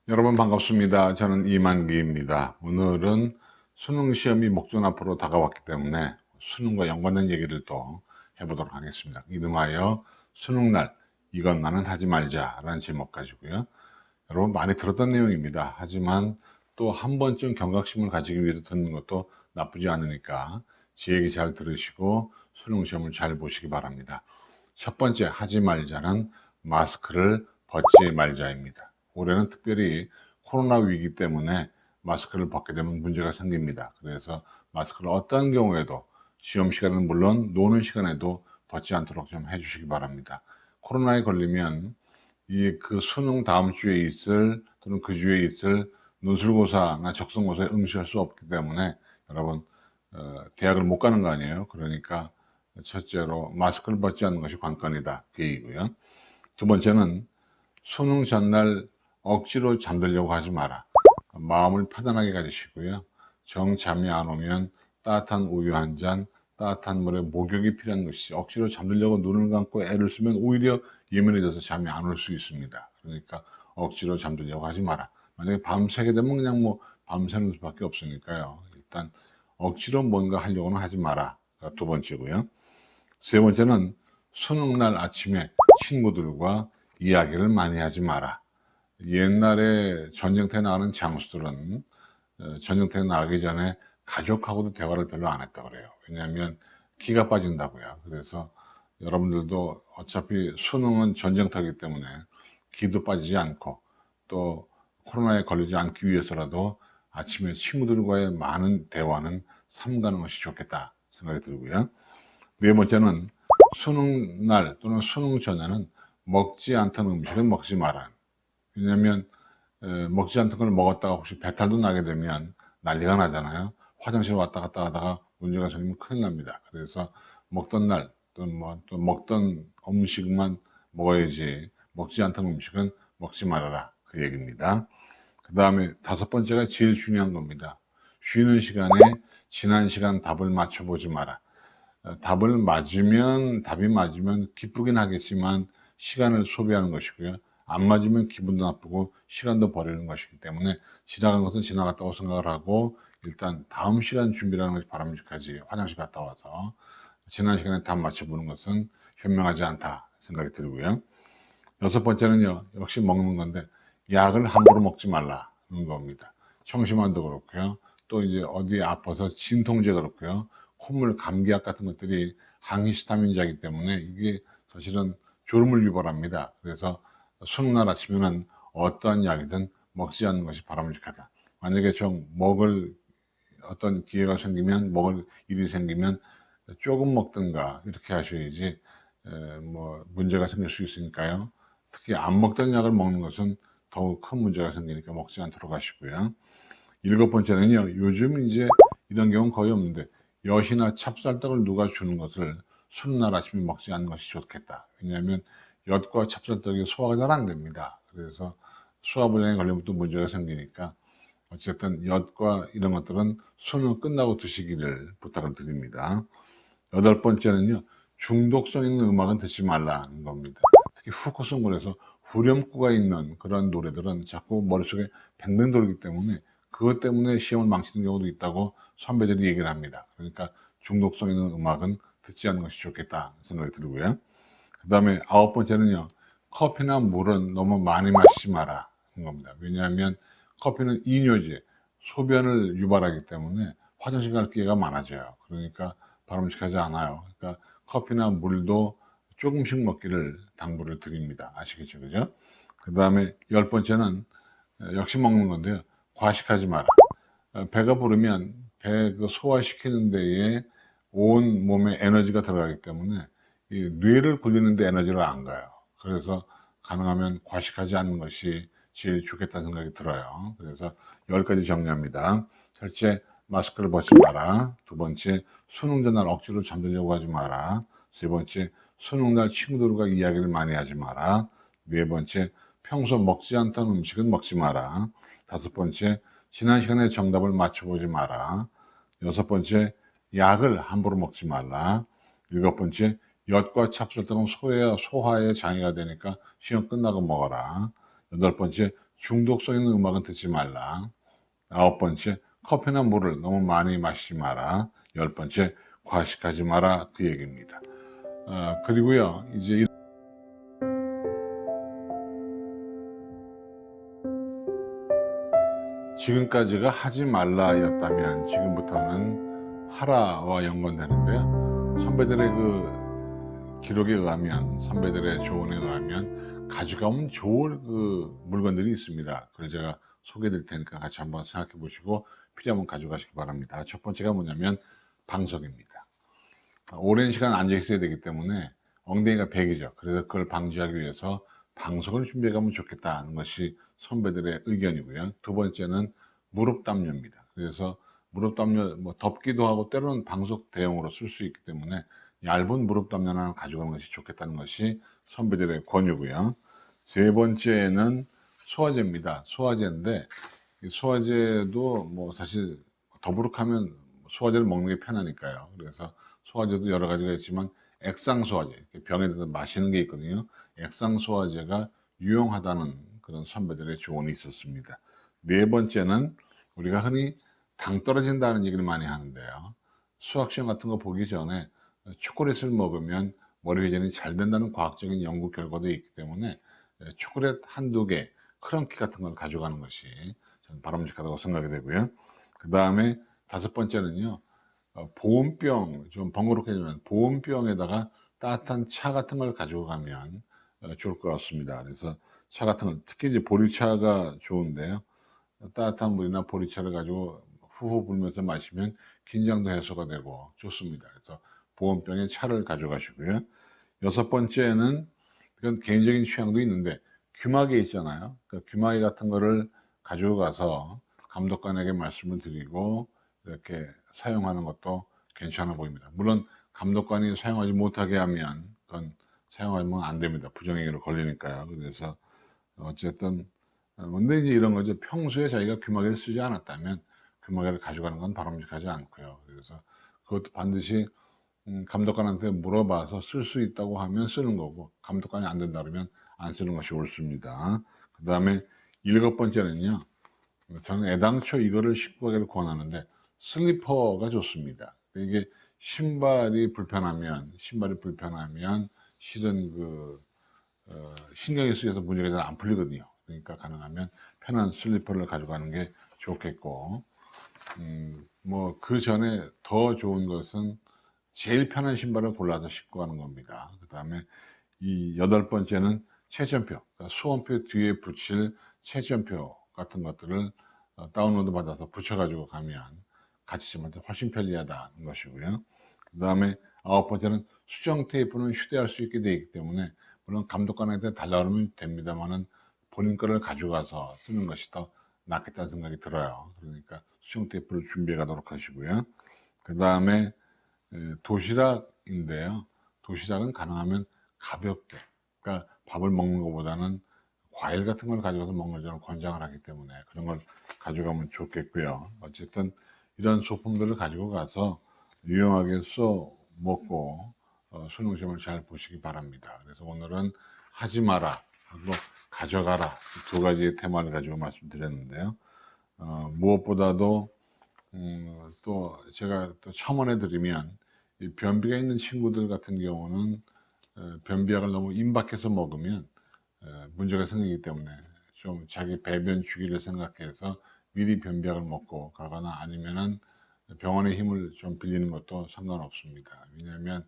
여러분 반갑습니다. 저는 이만기입니다. 오늘은 수능 시험이 목전 앞으로 다가왔기 때문에 수능과 연관된 얘기를 또 해보도록 하겠습니다. 이름하여 수능날 이것만은 하지 말자라는 제목 가지고요. 여러분 많이 들었던 내용입니다. 하지만 또 한 번쯤 경각심을 가지기 위해서 듣는 것도 나쁘지 않으니까 제 얘기 잘 들으시고 수능 시험을 잘 보시기 바랍니다. 첫 번째 하지 말자는 마스크를 벗지 말자입니다. 올해는 특별히 코로나 위기 때문에 마스크를 벗게 되면 문제가 생깁니다. 그래서 마스크를 어떤 경우에도 시험 시간은 물론 노는 시간에도 벗지 않도록 좀 해주시기 바랍니다. 코로나에 걸리면 그 수능 다음 주에 있을 또는 그 주에 있을 논술고사나 적성고사에 응시할 수 없기 때문에 여러분 대학을 못 가는 거 아니에요. 그러니까 첫째로 마스크를 벗지 않는 것이 관건이다 그 얘기고요. 두 번째는 수능 전날 억지로 잠들려고 하지 마라. 마음을 편안하게 가지시고요. 정 잠이 안 오면 따뜻한 우유 한 잔, 따뜻한 물에 목욕이 필요한 것이 억지로 잠들려고 눈을 감고 애를 쓰면 오히려 예민해져서 잠이 안 올 수 있습니다. 그러니까 억지로 잠들려고 하지 마라. 만약에 밤새게 되면 그냥 뭐 밤새는 수밖에 없으니까요. 일단 억지로 뭔가 하려고는 하지 마라. 두 번째고요. 세 번째는 수능날 아침에 친구들과 이야기를 많이 하지 마라. 옛날에 전쟁터에 나가는 장수들은 전쟁터에 나가기 전에 가족하고도 대화를 별로 안 했다 그래요. 왜냐하면 기가 빠진다고요. 그래서 여러분들도 어차피 수능은 전쟁터이기 때문에 기도 빠지지 않고 또 코로나에 걸리지 않기 위해서라도 아침에 친구들과의 많은 대화는 삼가는 것이 좋겠다 생각이 들고요. 네 번째는 수능 날 또는 수능 전에는 먹지 않던 음식은 먹지 마라. 왜냐하면 먹지 않던 걸 먹었다가 혹시 배탈도 나게 되면 난리가 나잖아요. 화장실 왔다 갔다 하다가 문제가 생기면 큰일 납니다. 그래서 먹던 날 또 먹던 음식만 먹어야지 먹지 않던 음식은 먹지 말아라 그 얘기입니다. 그 다음에 다섯 번째가 제일 중요한 겁니다. 쉬는 시간에 지난 시간 답을 맞춰보지 마라. 답이 맞으면 기쁘긴 하겠지만 시간을 소비하는 것이고요. 안 맞으면 기분도 나쁘고 시간도 버리는 것이기 때문에 지나간 것은 지나갔다고 생각을 하고 일단 다음 시간 준비라는 것이 바람직하지. 화장실 갔다 와서 지난 시간에 답 맞춰보는 것은 현명하지 않다 생각이 들고요. 여섯 번째는요, 역시 먹는 건데 약을 함부로 먹지 말라는 겁니다. 청심환도 그렇고요. 또 이제 어디 아파서 진통제 그렇고요. 콧물 감기약 같은 것들이 항히스타민제이기 때문에 이게 사실은 졸음을 유발합니다. 그래서 수능날 아침에는 어떠한 약이든 먹지 않는 것이 바람직하다. 만약에 좀 먹을 어떤 기회가 생기면 먹을 일이 생기면 조금 먹든가 이렇게 하셔야지 뭐 문제가 생길 수 있으니까요. 특히 안 먹던 약을 먹는 것은 더욱 큰 문제가 생기니까 먹지 않도록 하시고요. 일곱 번째는요. 요즘 이제 이런 경우는 거의 없는데 엿이나 찹쌀떡을 누가 주는 것을 수능날 아침에 먹지 않는 것이 좋겠다. 왜냐하면 엿과 찹쌀떡이 소화가 잘 안 됩니다. 그래서 소화불량에 걸리면 또 문제가 생기니까 어쨌든 엿과 이런 것들은 수능 끝나고 드시기를 부탁을 드립니다. 여덟 번째는요. 중독성 있는 음악은 듣지 말라는 겁니다. 특히 후크송글에서 후렴구가 있는 그런 노래들은 자꾸 머릿속에 뱅뱅 돌기 때문에 그것 때문에 시험을 망치는 경우도 있다고 선배들이 얘기를 합니다. 그러니까 중독성 있는 음악은 듣지 않는 것이 좋겠다 생각이 들고요. 그 다음에 아홉 번째는요. 커피나 물은 너무 많이 마시지 마라 는 겁니다. 왜냐하면 커피는 이뇨제, 소변을 유발하기 때문에 화장실 갈 기회가 많아져요. 그러니까 바람직하지 않아요. 그러니까 커피나 물도 조금씩 먹기를 당부를 드립니다. 아시겠죠? 그죠? 그 다음에 열 번째는 역시 먹는 건데요. 과식하지 마라. 배가 부르면 배 소화시키는 데에 온 몸에 에너지가 들어가기 때문에 이 뇌를 굴리는데 에너지가 안 가요. 그래서 가능하면 과식하지 않는 것이 제일 좋겠다는 생각이 들어요. 그래서 10가지 정리합니다. 첫째, 마스크를 벗지 마라. 두 번째, 수능 전날 억지로 잠들려고 하지 마라. 세 번째, 수능날 친구들과 이야기를 많이 하지 마라. 네 번째, 평소 먹지 않던 음식은 먹지 마라. 다섯 번째, 지난 시간에 정답을 맞춰보지 마라. 여섯 번째, 약을 함부로 먹지 말라. 일곱 번째, 엿과 찹쌀떡은 소화에 장애가 되니까 시험 끝나고 먹어라. 여덟 번째, 중독성 있는 음악은 듣지 말라. 9번째, 커피나 물을 너무 많이 마시지 마라. 10번째, 과식하지 마라. 그 얘기입니다. 그리고요, 이제 지금까지가 하지 말라였다면 지금부터는 하라와 연관되는데요. 선배들의 그 기록에 의하면, 선배들의 조언에 의하면 가져가면 좋을 그 물건들이 있습니다. 그걸 제가 소개해 드릴 테니까 같이 한번 생각해 보시고 필요하면 가져가시기 바랍니다. 첫 번째가 뭐냐면 방석입니다. 오랜 시간 앉아 있어야 되기 때문에 엉덩이가 백이죠. 그래서 그걸 방지하기 위해서 방석을 준비해 가면 좋겠다는 것이 선배들의 의견이고요. 두 번째는 무릎 담요입니다. 그래서 무릎 담요 뭐 덮기도 하고 때로는 방석 대용으로 쓸 수 있기 때문에 얇은 무릎 담요 하나 가져가는 것이 좋겠다는 것이 선배들의 권유고요. 세 번째는 소화제입니다. 소화제인데 이 소화제도 뭐 사실 더부룩하면 소화제를 먹는 게 편하니까요. 그래서 소화제도 여러 가지가 있지만 액상 소화제, 병에 들어서 마시는 게 있거든요. 액상 소화제가 유용하다는 그런 선배들의 조언이 있었습니다. 네 번째는 우리가 흔히 당 떨어진다는 얘기를 많이 하는데요. 수학 시험 같은 거 보기 전에 초콜릿을 먹으면 머리 회전이 잘 된다는 과학적인 연구 결과도 있기 때문에 초콜릿 한두 개, 크런키 같은 걸 가져가는 것이 저는 바람직하다고 생각이 되고요. 그 다음에 다섯 번째는요, 보온병, 좀 번거롭게지만 보온병에다가 따뜻한 차 같은 걸 가지고 가면 좋을 것 같습니다. 그래서 차 같은 건 특히 이제 보리차가 좋은데요. 따뜻한 물이나 보리차를 가지고 후후 불면서 마시면 긴장도 해소가 되고 좋습니다. 그래서 보온병에 차를 가져가시고요. 여섯 번째는 이건 개인적인 취향도 있는데 귀마개 있잖아요. 그 귀마개 같은 거를 가지고 가서 감독관에게 말씀을 드리고 이렇게 사용하는 것도 괜찮아 보입니다. 물론 감독관이 사용하지 못하게 하면 그건 사용하면 안 됩니다. 부정행위로 걸리니까요. 그래서 어쨌든 근데 이제 이런 거죠. 평소에 자기가 귀마개를 쓰지 않았다면 귀마개를 가져가는 건 바람직하지 않고요. 그래서 그것도 반드시 감독관한테 물어봐서 쓸 수 있다고 하면 쓰는 거고 감독관이 안 된다 그러면 안 쓰는 것이 옳습니다. 그 다음에 일곱 번째는요. 저는 애당초 이거를 신고 가기를 권하는데 슬리퍼가 좋습니다. 이게 신발이 불편하면 실은 그 신경이 쓰여서 문제가 잘 안 풀리거든요. 그러니까 가능하면 편한 슬리퍼를 가져가는 게 좋겠고 뭐 그 전에 더 좋은 것은 제일 편한 신발을 골라서 신고 가는 겁니다. 그 다음에 이 여덟 번째는 채점표, 그러니까 수험표 뒤에 붙일 채점표 같은 것들을 다운로드 받아서 붙여가지고 가면 같이 쓰면 훨씬 편리하다는 것이고요. 그 다음에 아홉 번째는 수정 테이프는 휴대할 수 있게 되어 있기 때문에 물론 감독관한테 달라 그러면 됩니다만은 본인 거를 가져가서 쓰는 것이 더 낫겠다는 생각이 들어요. 그러니까 수정 테이프를 준비해 가도록 하시고요. 그 다음에 도시락인데요. 도시락은 가능하면 가볍게, 그러니까 밥을 먹는 것보다는 과일 같은 걸 가져가서 먹는 걸 저는 권장을 하기 때문에 그런 걸 가져가면 좋겠고요. 어쨌든 이런 소품들을 가지고 가서 유용하게 써 먹고 수능 시험을 잘 보시기 바랍니다. 그래서 오늘은 하지 마라 하고 가져가라 두 가지의 테마를 가지고 말씀드렸는데요. 무엇보다도 또 제가 또 첨언해 드리면 이 변비가 있는 친구들 같은 경우는 변비약을 너무 임박해서 먹으면 문제가 생기기 때문에 좀 자기 배변 주기를 생각해서 미리 변비약을 먹고 가거나 아니면은 병원의 힘을 좀 빌리는 것도 상관없습니다. 왜냐하면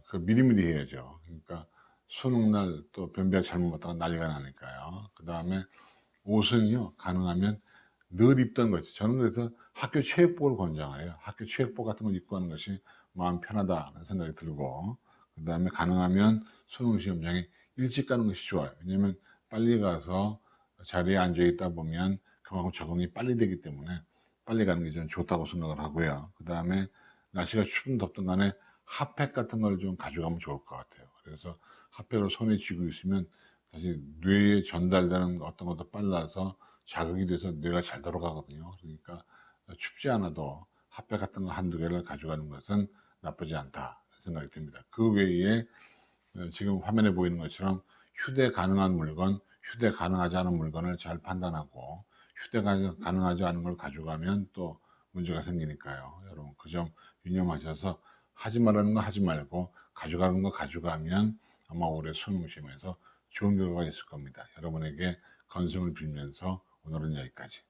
그 미리미리 해야죠. 그러니까 수능날 또 변비약 잘못 먹다가 난리가 나니까요. 그 다음에 옷은요 가능하면 늘 입던 거죠. 저는 그래서 학교 체육복을 권장해요. 학교 체육복 같은 걸 입고 하는 것이 마음 편하다는 생각이 들고 그 다음에 가능하면 수능 시험장에 일찍 가는 것이 좋아요. 왜냐하면 빨리 가서 자리에 앉아 있다 보면 그만큼 적응이 빨리 되기 때문에 빨리 가는 게 저는 좋다고 생각을 하고요. 그 다음에 날씨가 춥든 덥든 간에 핫팩 같은 걸 좀 가져가면 좋을 것 같아요. 그래서 핫팩을 손에 쥐고 있으면 사실 뇌에 전달되는 어떤 것도 빨라서 자극이 돼서 뇌가 잘 돌아가거든요. 그러니까 춥지 않아도 핫팩 같은 거 한두 개를 가져가는 것은 나쁘지 않다 생각이 듭니다. 그 외에 지금 화면에 보이는 것처럼 휴대 가능한 물건, 휴대 가능하지 않은 물건을 잘 판단하고 휴대가 가능하지 않은 걸 가져가면 또 문제가 생기니까요. 여러분 그 점 유념하셔서 하지 말라는 거 하지 말고 가져가는 거 가져가면 아마 올해 수능 시험에서 좋은 결과가 있을 겁니다. 여러분에게 건승을 빌면서 오늘은 여기까지.